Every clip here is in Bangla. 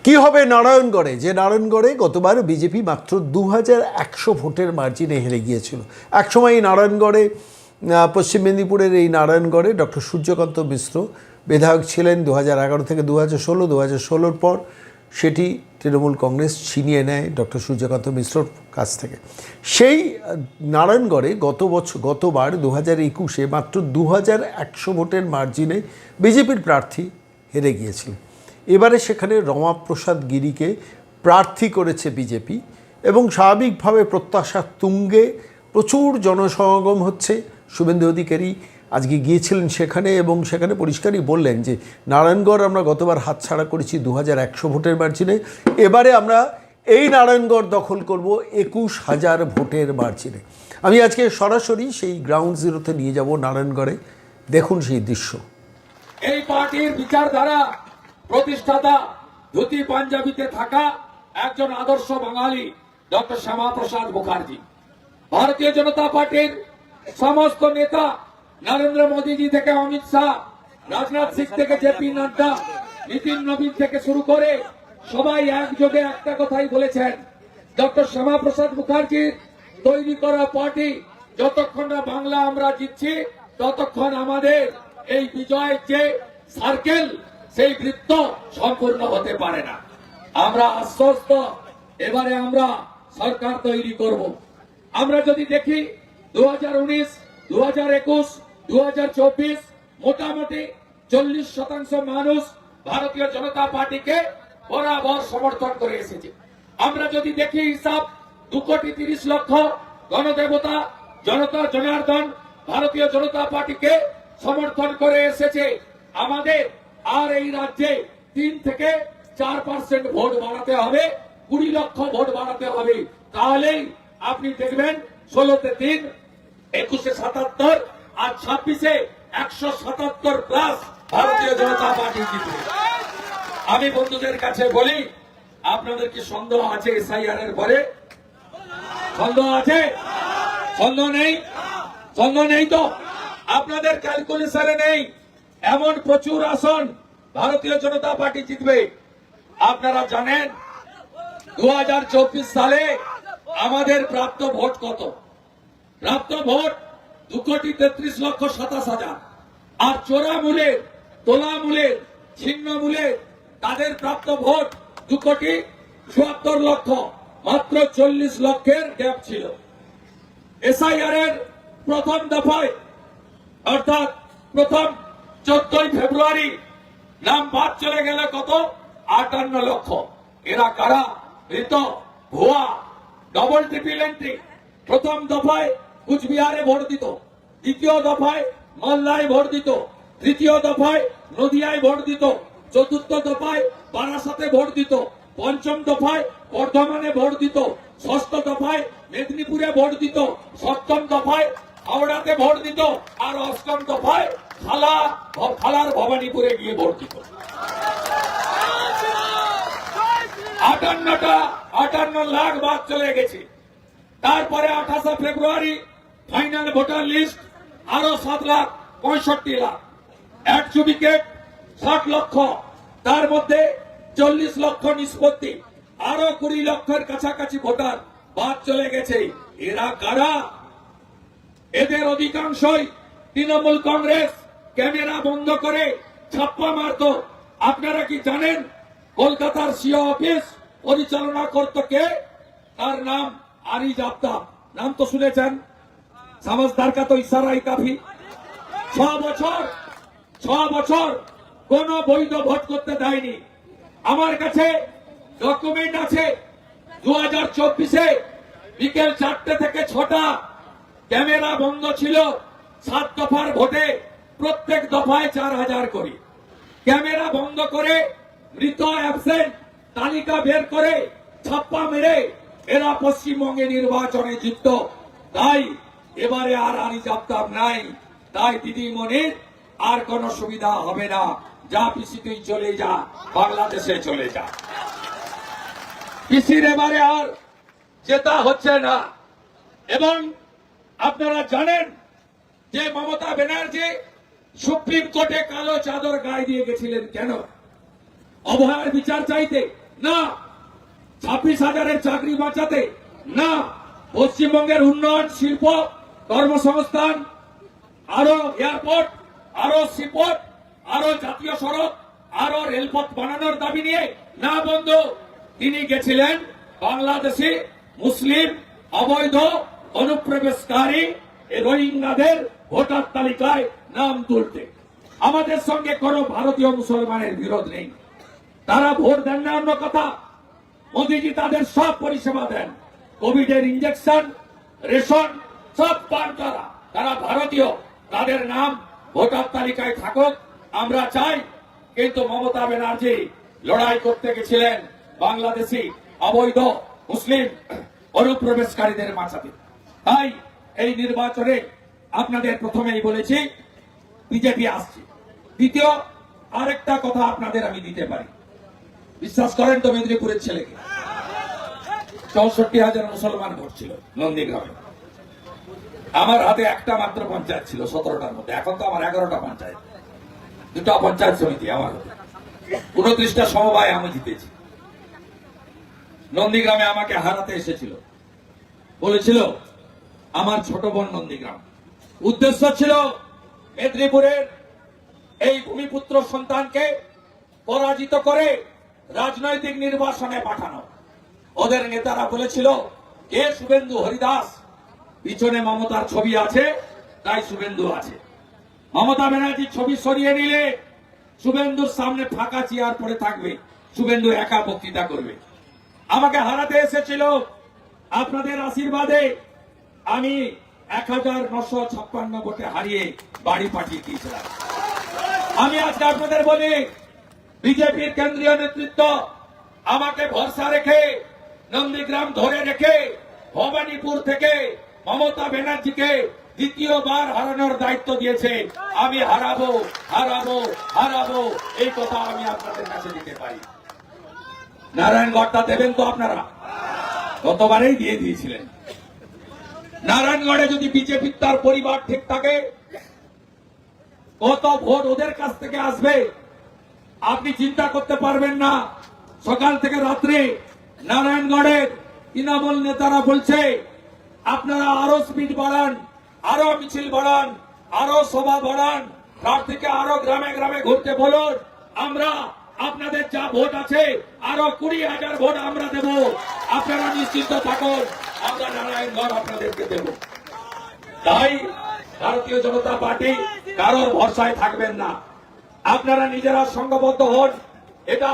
কি হবে নারায়ণগড়ে? যে নারায়ণগড়ে গতবার বিজেপি মাত্র 2100 ভোটের মার্জিনে হেরে গিয়েছিল। একসময় এই নারায়ণগড়ে, পশ্চিম মেদিনীপুরের এই নারায়ণগড়ে ডক্টর সূর্যকান্ত মিশ্র বিধায়ক ছিলেন 2011 থেকে 2016। 2016-র পর সেটি তৃণমূল কংগ্রেস ছিনিয়ে নেয় ডক্টর সূর্যকান্ত মিশ্রর কাছ থেকে। সেই নারায়ণগড়ে গতবার 2021-এ মাত্র 2100 ভোটের মার্জিনে বিজেপির প্রার্থী হেরে গিয়েছিলেন। এবারে সেখানে রমাপ্রসাদ গিরিকে প্রার্থী করেছে বিজেপি এবং স্বাভাবিকভাবে প্রত্যাশা তুঙ্গে, প্রচুর জনসমাগম হচ্ছে। শুভেন্দু অধিকারী আজকে গিয়েছিলেন সেখানে এবং সেখানে পরিষ্কারই বললেন যে নারায়ণগড় আমরা গতবার হাতছাড়া করেছি 2100 ভোটের মার্জিনে, এবারে আমরা এই নারায়ণগড় দখল করব 21,000 ভোটের মার্জিনে। আমি আজকে সরাসরি সেই গ্রাউন্ড জিরোতে নিয়ে যাব নারায়ণগড়ে, দেখুন সেই দৃশ্য। এই পার্টির বিচারধারা প্রতিষ্ঠাতা, ধুতি পাঞ্জাবিতে থাকা একজন আদর্শ বাঙালি ডক্টর শ্যামাপ্রসাদ মুখার্জি। ভারতীয় জনতা পার্টির সমস্ত নেতা, নরেন্দ্র মোদীজি থেকে অমিত শাহ, রাজনাথ সিং থেকে জেপি নাড্ডা, নীতিন নবীন থেকে শুরু করে সবাই একযোগে একটা কথাই বলেছেন, ডক্টর শ্যামাপ্রসাদ মুখার্জির তৈরি করা পার্টি যতক্ষণ না বাংলা আমরা জিতছি ততক্ষণ আমাদের এই বিজয়ের যে সার্কেল, সেই বৃত্ত সম্পূর্ণ হতে পারে না। আমরা আশ্বস্ত, এবারে আমরা সরকার তৈরি করব। আমরা যদি দেখি 2019, 2021, 2024 মোটামুটি 40% মানুষ ভারতীয় জনতা পার্টিকে বরাবর সমর্থন করে এসেছে। আমরা যদি দেখি হিসাব, 2,30,00,000 গণদেবতা জনতা জনার্দন ভারতীয় জনতা পার্টিকে সমর্থন করে এসেছে। আমাদের আর এই রাজ্যে 3 থেকে 4% ভোট বাড়াতে হবে, 20 লক্ষ ভোট বাড়াতে হবে। তাহলেই আপনি দেখবেন 16-তে 3, 21-এ 77 আর 26-এ 177 প্লাস ভারতীয় জনতা পার্টি জিতবে। আমি বন্ধুদের কাছে বলি, আপনাদের কি সন্দেহ আছে এসআইআর এর পরে? সন্দেহ আছে? সন্দেহ নেই? সন্দেহ নেই তো? আপনাদের ক্যালকুলেশনে নেই এমন প্রচুর আসন ভারতীয় জনতা পার্টি জিতবে। আপনারা জানেন 2024 সালে আমাদের প্রাপ্ত ভোট কত? প্রাপ্ত ভোট 2,33,27,000। আর চোরা মূলে, তোলা মূলে, ছিন্ন মূলে তাদের প্রাপ্ত ভোট 2,74,00,000। মাত্র 40 লক্ষের গ্যাপ ছিল। এসআইআর এর প্রথম দফায় অর্থাৎ প্রথম 14 ফেব্রুয়ারি নাম বাদ চলে গেল কত? 58 লক্ষ। এরা কারা? মৃত, ভুয়া, ডবল ট্রিপল এন্ট্রি। প্রথম দফায় কুচবিহারে ভোট দিত, দ্বিতীয় দফায় মালদায় ভোট দিত, তৃতীয় দফায় নদিয়ায় ভোট দিত, চতুর্থ দফায় বারাসাতে ভোট দিত, পঞ্চম দফায় বর্ধমানে ভোট দিত, ষষ্ঠ দফায় মেদিনীপুরে ভোট দিত, সপ্তম দফায় হাওড়াতে ভোট দিত, আর অষ্টম দফায় খালার ভবানীপুরে গিয়ে ভোট দিত। 58 লাখ বাদ চলে গেছে। তারপরে 28 ফেব্রুয়ারি ফাইনাল ভোটার লিস্ট, আরো 7,65,00,000। অ্যাডজুডিকেট 60 লক্ষ, তার মধ্যে 40 লক্ষ নিষ্পত্তি, আরো 20 লক্ষের কাছাকাছি ভোটার বাদ চলে গেছে। এরা কারা? এদের অধিকাংশই তৃণমূল কংগ্রেস ক্যামেরা বন্ধ করে ছাপ্পা মারত। আপনারা কি জানেন কলকাতার সিও অফিস পরিচালনা করত কে? তার নাম আরিজ আফতাব। নাম তো শুনেছেন? समझदार का तो इशारा ही काफी। 6 বছর কোন বৈধ ভোট করতে দেয়নি। আমার কাছে ডকুমেন্ট আছে, 2024-এ বিকেল 4টে থেকে 6টা ক্যামেরা বন্ধ ছিল। 7 দফার ভোটে প্রত্যেক দফায় 4,000 করে ক্যামেরা বন্ধ করে মৃত অ্যাবসেন্ট তালিকা বের করে ছাপ্পা মেরে এরা পশ্চিমবঙ্গে নির্বাচনে জিতত। তাই এবারে আর আরিজ আফতাব নাই। তাই দিদিমণির আর কোন সুবিধা হবে না। যা পিসি তুই চলে যা, বাংলাদেশে চলে যা। পিসির এবারে আর জেতা হচ্ছে না। এবং আপনারা জানেন যে মমতা ব্যানার্জি সুপ্রিম কোর্টে কালো চাদর গায়ে দিয়ে গেছিলেন কেন? অভয়ার বিচার চাইতে। না 26,000-এর চাকরি বাঁচাতে, না পশ্চিমবঙ্গের উন্নয়ন, শিল্প, কর্মসংস্থান, আরো এয়ারপোর্ট, আরো সিপোর্ট, আরো জাতীয় সড়ক, আরো রেলপথ বানানোর দাবি নিয়ে, না বন্ধু, তিনি গেছিলেন বাংলাদেশি মুসলিম অবৈধ অনুপ্রবেশকারী রোহিঙ্গাদের ভোটার তালিকায় নাম তুলতে। আমাদের সঙ্গে কোনো ভারতীয় মুসলমানের বিরোধ নেই, তারা ভোট দেন না অন্য কথা, মোদীজি তাদের সব পরিষেবা দেন, কোভিডের ইঞ্জেকশন, রেশন সব পান তারা ভারতীয়, তাদের নাম ভোটার তালিকায় থাকুক আমরা চাই। কিন্তু মমতা ব্যানার্জি লড়াই করতে গেছিলেন বাংলাদেশি অবৈধ মুসলিম অনুপ্রবেশকারীদের বাঁচাতে। তাই এই নির্বাচনে আপনাদের প্রথমেই বলেছি বিজেপি আসছে। দ্বিতীয় আরেকটা কথা আপনাদের আমি দিতে পারি, বিশ্বাস করেন তো মেদিনীপুরের ছেলেকে 64,000 মুসলমান ভোট ছিল নন্দীগ্রামে, আমার হাতে একটা মাত্র পঞ্চায়েত ছিল 17টার মধ্যে, এখন তো আমার 11টা পঞ্চায়েত, 2টা পঞ্চায়েত সমিতি আমার হাতে, 29টা সমবায় আমি জিতেছি। নন্দীগ্রামে আমাকে হারাতে এসেছিল, বলেছিল আমার ছোট বোন নন্দীগ্রাম। উদ্দেশ্য ছিল মেদিনীপুরের এই ভূমিপুত্র সন্তানকে পরাজিত করে রাজনৈতিক নির্বাসনে পাঠানো। ওদের নেতারা বলেছিল কে শুভেন্দু হরিদাস, পিছনে মমতার ছবি আছে তাই শুভেন্দু আছে। মমতা ব্যানার্জির ছবি সরিয়ে নিলে শুভেন্দুর সামনে ফাঁকা চেয়ার পড়ে থাকবে, শুভেন্দু একা বক্তৃতা করবে। আমাকে হারাতে এসেছিল, আপনাদের আশীর্বাদে আমি 1956 ভোটে হারিয়ে বাড়ি পাঠিয়ে দিয়েছিলাম। আমি আজকে আপনাদের বলি, বিজেপির কেন্দ্রীয় নেতৃত্ব আমাকে ভরসা রেখে নন্দীগ্রাম ধরে রেখে ভবানীপুর থেকে মমতা ব্যানার্জিকে দ্বিতীয়বার হারানোর দায়িত্ব দিয়েছে। আমি হারাবো হারাবো হারাবো এই কথা আমি আপনাদের কাছে দিতে পারি। নারায়ণগড়টা দেবেন তো আপনারা, গতবারেই দিয়ে দিয়েছিলেন। নারায়ণগড়ে যদি বিজেপির তার পরিবার ঠিক থাকে, কত ভোট ওদের কাছ থেকে আসবে আপনি চিন্তা করতে পারবেন না। সকাল থেকে রাত্রে নারায়ণগড়ের তৃণমূল নেতারা বলছে আপনারা আরো স্পিড বাড়ান, আরো মিছিল বাড়ান, আরো সভা বাড়ান, প্রার্থীকে আরো গ্রামে গ্রামে ঘুরতে বলুন, আমরা আপনাদের যা ভোট আছে আরো 20,000 ভোট আমরা দেব, আপনারা নিশ্চিন্ত থাকুন, আমরা নারায়ণগড় আপনাদেরকে দেব। তাই ভারতীয় জনতা পার্টি কারোর ভরসায় থাকবেন না, আপনারা নিজেরা সংঘবদ্ধ হন। এটা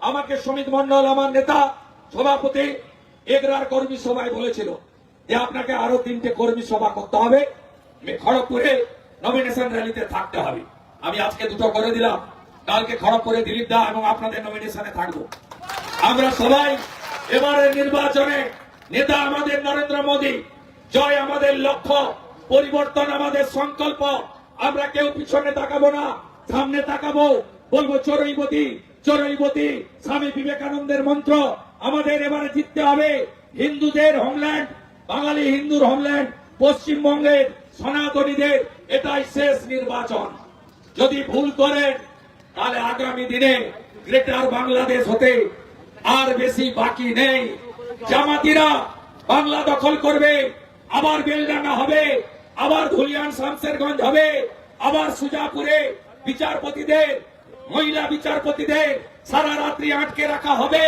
আমাকে সমিত মন্ডল আমার নেতা সভাপতি এগরার কর্মী সভায় বলেছিল যে আপনাকে আরো 3টে কর্মী সভা করতে হবে, খড়গপুরে নমিনেশন র্যালিতে থাকতে হবে। আমি আজকে 2টো করে দিলাম, কালকে খড়গপুরে দিলীপ দা এবং আপনাদের নমিনেশনে থাকবো। আমরা সবাই এবারের নির্বাচনে নেতা আমাদের নরেন্দ্র মোদী, জয় আমাদের লক্ষ্য, পরিবর্তন আমাদের সংকল্প। আমরা কেউ পিছনে তাকাবো না, সামনে তাকাবো, বলবো চরৈবতী চরৈবতী, স্বামী বিবেকানন্দের মন্ত্র। আমাদের এবারে জিততে হবে। হিন্দুদের হোমল্যান্ড, বাঙালি হিন্দুর হোমল্যান্ড পশ্চিমবঙ্গের সনাতনীদের এটাই শেষ নির্বাচন। যদি ভুল করেন তাহলে আগামী দিনে গ্রেটার বাংলাদেশ হতে আর বেশি বাকি নেই। জামাতিরা বাংলা দখল করবে, আবার বেলডাঙ্গা হবে, আবার ধুলিয়ান শামসেরগঞ্জ হবে, আবার সুজাপুরে বিচারপতিদের, মহিলা বিচারপতিদের সারা রাত্রি আটকে রাখা হবে,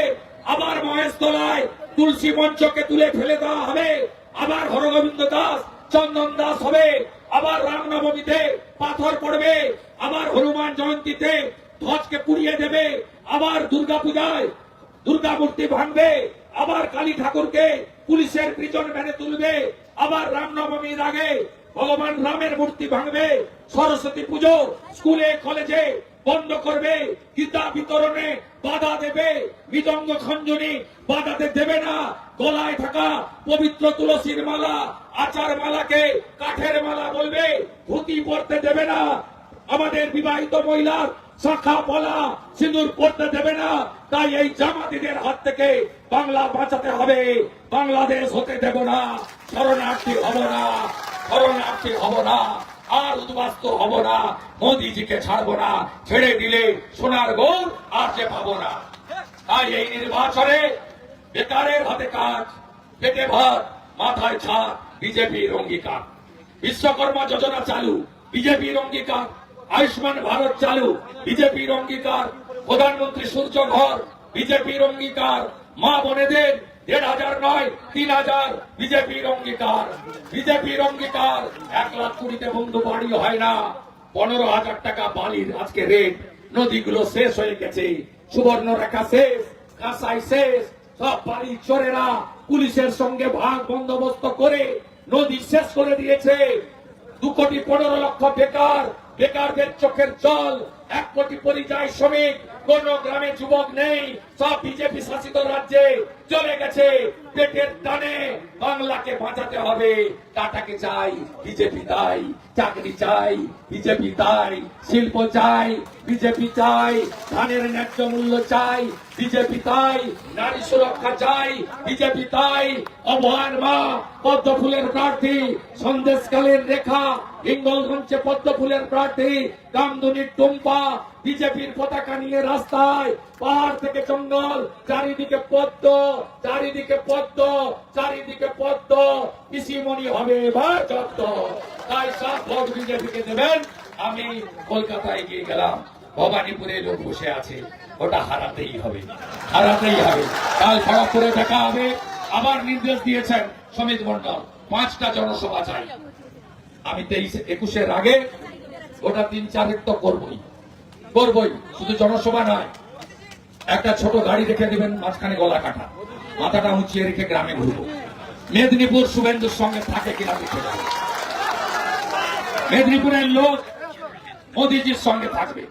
আবার মহেশতলায় তুলসী মঞ্চকে তুলে ফেলে দেওয়া হবে, আবার হরগোবিন্দ দাস চন্দন দাস হবে, আবার রামনবমীতে পাথর পড়বে, আবার হনুমান জয়ন্তীতে ধ্বজকে পুড়িয়ে দেবে, আবার দুর্গাপূজায় দুর্গা মূর্তি ভাঙবে, আবার কালী ঠাকুরকে পুলিশের প্রিজন ভ্যানে তুলবে, আবার রামনবমীর আগে ভগবান রামের মূর্তি ভাঙবে, সরস্বতী পুজো স্কুলে কলেজে বন্ধ করবে, গীতা বিতরণে বাধা দেবে, মৃদঙ্গ খঞ্জনি বাধাতে দেবে না, গলায় থাকা পবিত্র তুলসীর মালা আচার মালাকে কাঠের মালা বলবে, ধুতি পরতে দেবে না, আমাদের বিবাহিত মহিলার শাখা পলা সিঁদুর পড়তে দেবে না। তাই এই জামাতিদের হাত থেকে বাংলা বাঁচাতে হবে, বাংলাদেশ হতে দেব না, শরণার্থী হব না, শরণার্থী হব না, আর উদ্বাস্ত হব না, মোদিজিকে ছাড়বো না, ছেড়ে দিলে সোনার গোল আর যে পাবো না। তাই এই নির্বাচনে বেকারের হাতে কাজ, পেটে ভাত, মাথায় ছাদ, বিজেপির অঙ্গীকার। বিশ্বকর্মা যোজনা চালু, বিজেপির অঙ্গীকার। আয়ুষ্মান ভারত চালু, বিজেপির অঙ্গীকার। প্রধানমন্ত্রী সূর্য ঘর, বিজেপির অঙ্গীকার। মা বোনেদের 1,500 নয় 3,000, বিজেপির অঙ্গীকার। বিজেপির অঙ্গীকার। 1,20,000 বন্ধু বাড়ি হয় না, 15,000 টাকা বালির আজকে রেট। নদীগুলো শেষ হয়ে গেছে, সুবর্ণরেখা শেষ, কাঁসাই শেষ। সব বাড়ি চোরেরা পুলিশের সঙ্গে ভাগ বন্দোবস্ত করে নদী শেষ করে দিয়েছে। 2,15,00,000 বেকার, বেকারদের চোখের জল। 1 কোটি পরিযায়ী শ্রমিক, কোন গ্রামে যুবক নেই, সব বিজেপি শাসিত রাজ্যে চলে গেছে। পেটের টানে বাংলাকে বাঁচাতে হবে। টাটাকে চাই, বিজেপি তাই। চাকরি চাই, বিজেপি তাই। শিল্প চাই, বিজেপি চাই। ধানের ন্যায্য মূল্য চাই, বিজেপি তাই। নারী সুরক্ষা চাই, বিজেপি তাই। অভয়ার মা পদ্ম ফুলের প্রার্থী, সন্দেশকালের রেখা হিঙ্গলগঞ্জে পদ্ম ফুলের প্রার্থী। কামদুনির টুম্পা বিজেপির পতাকা নিয়ে রাস্তায়। পাহাড় থেকে জঙ্গল, চারিদিকে পদ্ম, চারিদিকে পদ্ম, চারিদিকে পদ্ম। পিসিমণি হবে এবার যত। তাই সব ভোট বিজেপিকে দেবেন। আমি কলকাতায় গিয়ে গেলাম, ভবানীপুরে লোক বসে আছে, ওটা হারাতেই হবে, হারাতেই হবে। কাল খড়গপুরে দেখা হবে। আবার নির্দেশ দিয়েছেন সমিত মন্ডল, 5টা জনসভা চাই। আমি 23-21 আগে ওটা 3-4 তো করবই, করবই। শুধু জনসভা নয়, একটা ছোট গাড়ি রেখে দেবেন, মাঝখানে গলা কাটা, মাথাটা উঁচিয়ে রেখে গ্রামে ঘুরবো। মেদিনীপুর শুভেন্দুর সঙ্গে থাকে কিনা দেখে যাবে। মেদিনীপুরের লোক মোদিজির সঙ্গে থাকবে।